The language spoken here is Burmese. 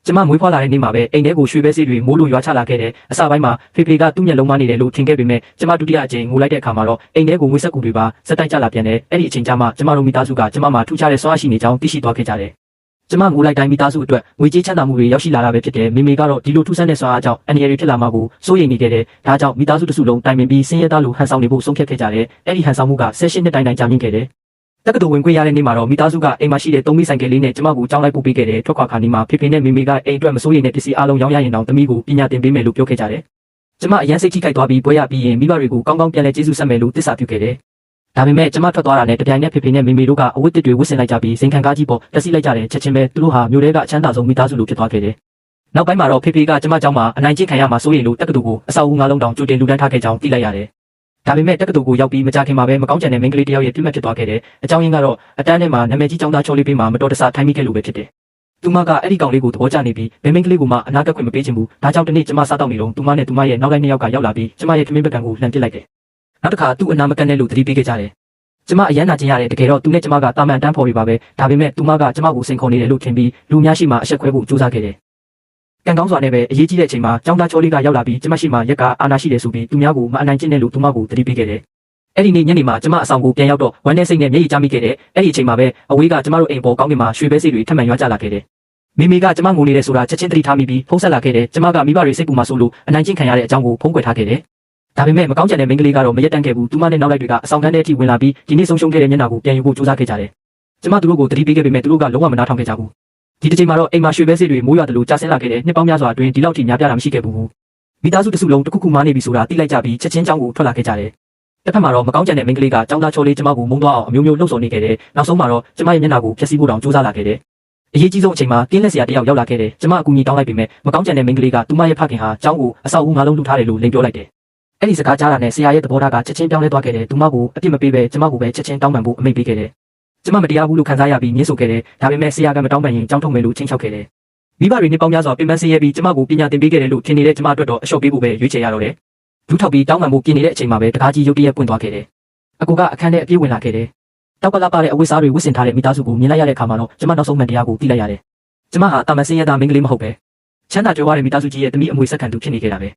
ကျမမွေးဖွားလာတဲ့နေ့မှာပဲအိမ်ထဲကိုရွှေပဲစေးတွေမိုးလိုရွာချလာခဲ့တယ်အစပိုင်းမှာဖေဖေကသူ့မျက်လုံးမနေတယ်လို့ထင်ခဲ့ပေမဲ့ကျမဒုတိယအကြိမ်ငိုလိုက်တဲ့အခါမှာတော့အိမ်ထဲကိုငွေဆက်ကူတွေပါစက်တိုက်ကြလာပြန်တယ်အဲ့ဒီအချိန်ကျမှကျမတို့မိသားစုကကျမမှာထူးခြားတဲ့စွမ်းအားရှိနေကြောင်းသိရှိသွားခဲ့ကြတယ်ကျမငိုလိုက်တိုင်းမိသားစုအတွက်ငွေကြေးချမ်းသာမှုတွေရောက်ရှိလာတာပဲဖြစ်တယ်မိမိကတော့ဒီလိုထူးဆန်းတဲ့စွမ်းအားကြောင့်အန္တရာယ်တွေဖြစ်လာမှာကိုစိုးရိမ်နေခဲ့တယ်ဒါကြောင့်မိသားစုတစုလုံးတိုင်ပင်ပြီးစင်ရဲသားလိုဟန်ဆောင်နေဖို့ဆုံးဖြတ်ခဲ့ကြတယ်အဲ့ဒီဟန်ဆောင်မှုက16နှစ်တိုင်ကြာမြင့်ခဲ့တယ်တက္ကသိုလ်ဝင်ခွင့်ရတဲ့နေ့မှာတော့မိသားစုကအိမ်မှာရှိတဲ့3မိဆိုင်ကလေးနဲ့ကျမကိုကြောင်းလိုက်ပို့ပေးခဲ့တယ်ထွက်ခွာခါနီမှာဖေဖေနဲ့မိမိကအိမ်အတွက်မစိုးရိမ်တဲ့ပစ္စည်းအလုံးရောင်းရရင်တောင်သမီးကိုပညာသင်ပေးမယ်လို့ပြောခဲ့ကြတယ်ကျမအရန်စိတ်ထိခိုက်သွားပြီးပွဲရပြီးရင်မိဘတွေကိုကောင်းကောင်းပြန်လဲကျေးဇူးဆက်မယ်လို့တစ္ဆာပြုခဲ့တယ်ဒါပေမဲ့ကျမထွက်သွားတာနဲ့တပြိုင်နက်ဖေဖေနဲ့မိမိတို့ကအဝတ်တစ်တွေဝတ်ဆင်လိုက်ကြပြီးစိန်ခံကားကြီးပေါ်တက်စီလိုက်ကြတယ်ချက်ချင်းပဲသူတို့ဟာမြို့ထဲကအချမ်းသာဆုံးမိသားစုလိုဖြစ်သွားခဲ့တယ်နောက်ပိုင်းမှာတော့ဖေဖေကကျမเจ้าမှာအနိုင်ကျင့်ခံရမှာစိုးရိမ်လို့တက္ကသိုလ်ကိုအဆောက်အဦ9လုံးတောင်ကြိုတင်လူတန်းထားခဲ့ကြောင်းသိလိုက်ရတယ်ဒါပေမဲ့တက္ကသိုလ်ကိုရောက်ပြီးမကြခင်မှာပဲမကောင်းချင်တဲ့မိန်းကလေးတစ်ယောက်ရဲ့ပြစ်မှတ်ဖြစ်သွားခဲ့တယ်အကြောင်းရင်းကတော့အတန်းထဲမှာနာမည်ကြီးကျောင်းသားချောလေးပေးမှာမတော်တဆထိုင်းမိခဲ့လို့ပဲဖြစ်တယ်သူမကအဲ့ဒီကောင်လေးကိုသဘောကျနေပြီးမိန်းကလေးကိုမှအနာကခွင့်မပေးချင်ဘူးဒါကြောင့်တနေ့ကျမစားတော့နေတော့သူမနဲ့သူမရဲ့နောက်လိုက်2ယောက်ကရောက်လာပြီးကျမရဲ့ထမင်းပကံကိုလှန်ပစ်လိုက်တယ်နောက်တစ်ခါသူ့အနာမကန့်နဲ့လို့သတိပေးခဲ့ကြတယ်ကျမအရန်နာကျင်ရတယ်တကယ်တော့သူနဲ့ကျမကတာမန်တန်းဖော်ပြီးပါပဲဒါပေမဲ့သူမကကျမကိုစိန်ခေါ်နေတယ်လို့ထင်ပြီးလူများရှိမှအဆက်ခွဲဖို့ကြိုးစားခဲ့တယ်ကံကောင်းစွာနဲ့ပဲအရေးကြီးတဲ့အချိန်မှာကျောင်းသားချောလေးကရောက်လာပြီးကျမရှိမှရက်ကအာနာရှိတယ်ဆိုပြီးသူများကိုမအနိုင်ကျင့်တဲ့လို့သူမကိုသတိပေးခဲ့တယ်အဲ့ဒီနေ့ညနေမှာကျမအဆောင်ကိုပြန်ရောက်တော့ဝမ်းနဲ့စိတ်နဲ့မျက်ရည်ကျမိခဲ့တယ်အဲ့ဒီအချိန်မှာပဲအဝေးကကျမတို့အိမ်ပေါ်ကောင်းကင်မှာရွှေပဲစိတ်တွေထပ်မံရွာကျလာခဲ့တယ်မိမိကကျမငိုနေတယ်ဆိုတာချက်ချင်းသတိထားမိပြီးဖုန်းဆက်လာခဲ့တယ်ကျမကမိဘတွေစိတ်ပူမှဆိုလို့အနိုင်ကျင့်ခံရတဲ့အကြောင်းကိုဖုန်းကွယ်ထားခဲ့တယ်ဒါပေမဲ့မကောင်းချင်တဲ့မိန်းကလေးကတော့မရက်တန့်ခဲ့ဘူးသူမနဲ့နောက်လိုက်တွေကအဆောင်ခန်းထဲအထိဝင်လာပြီးဒီနေ့ဆုံးရှုံးခဲ့တဲ့မျက်နှာကိုပြန်ယူဖို့ကြိုးစားခဲ့ကြတယ်ကျမသူတို့ကိုသတိပေးခဲ့ပေမဲ့သူတို့ကလုံးဝမနားထောင်ခဲ့ကြဘူးဒီတစ်ချိန်မှာတော့အိမ်မှာရွှေပဲစိတ်တွေမိုးရွာတယ်လို့ကြားဆင်းလာခဲ့တဲ့နှစ်ပေါင်းများစွာအတွင်းဒီလောက်ထိများပြားတာမရှိခဲ့ဘူးမိသားစုတစုလုံးတစ်ခုခုမားနေပြီဆိုတာသိလိုက်ကြပြီးချက်ချင်းကြောင်းကိုထွက်လာခဲ့ကြတယ်တစ်ဖက်မှာတော့မကောင်းချင်တဲ့မိန်းကလေးကကျောင်းသားချောလေးကျမကိုမုန်းသွားအောင်အမျိုးမျိုးလှုပ်ဆော်နေခဲ့တယ်နောက်ဆုံးမှာတော့ကျမရဲ့မျက်နှာကိုဖျက်ဆီးဖို့တောင်ကြိုးစားလာခဲ့တယ်အရေးကြီးဆုံးအချိန်မှာတင်းလက်ဆရာတယောက်ရောက်လာခဲ့တယ်ကျမအကူအညီတောင်းလိုက်ပေမဲ့မကောင်းချင်တဲ့မိန်းကလေးကသူမရဲ့ဖခင်ဟာကျောင်းကိုအဆောက်အဦ9လုံးလှူထားတယ်လို့လိမ်ပြောလိုက်တယ်အဲ့ဒီစကားကြားတာနဲ့ဆရာရဲ့သဘောထားကချက်ချင်းပြောင်းလဲသွားခဲ့တယ်သူမကိုအပြစ်မပေးဘဲကျမကိုပဲချက်ချင်းတောင်းပန်ဖို့အမိန့်ပေးခဲ့တယ်ကျမမတရားဘူးလို့ခံစားရပြီးညှင်းဆိုခဲ့တယ်ဒါပေမဲ့ဆရာကမတောင်းပန်ရင်ကြောင်းထုတ်မယ်လို့ချင်းချောက်ခဲ့တယ်မိဘတွေနှစ်ပေါင်းများစွာပြင်ပန်းဆင်းရဲပြီးကျမကိုပညာသင်ပေးခဲ့တယ်လို့ထင်နေတဲ့ကျမအတွက်တော့အလျှော့ပေးဖို့ပဲရွေးချယ်ရတော့တယ်ဒူးထောက်ပြီးတောင်းပန်ဖို့ပြင်နေတဲ့အချိန်မှာပဲတကားကြီးရုတ်တရက်ပွင့်သွားခဲ့တယ်အကူကအခန်းထဲအပြေးဝင်လာခဲ့တယ်တောက်ကလာပါတဲ့အဝတ်စားတွေဝတ်ဆင်ထားတဲ့မိသားစုကိုမြင်လိုက်ရတဲ့အခါမှာတော့ကျမနောက်ဆုံးမှန်တရားကိုသိလိုက်ရတယ်ကျမဟာတာမန်ဆင်းရဲသားမိန်းကလေးမဟုတ်ပဲချမ်းသာကြွယ်ဝတဲ့မိသားစုကြီးရဲ့တမိအမွေဆက်ခံသူဖြစ်နေခဲ့တာပဲ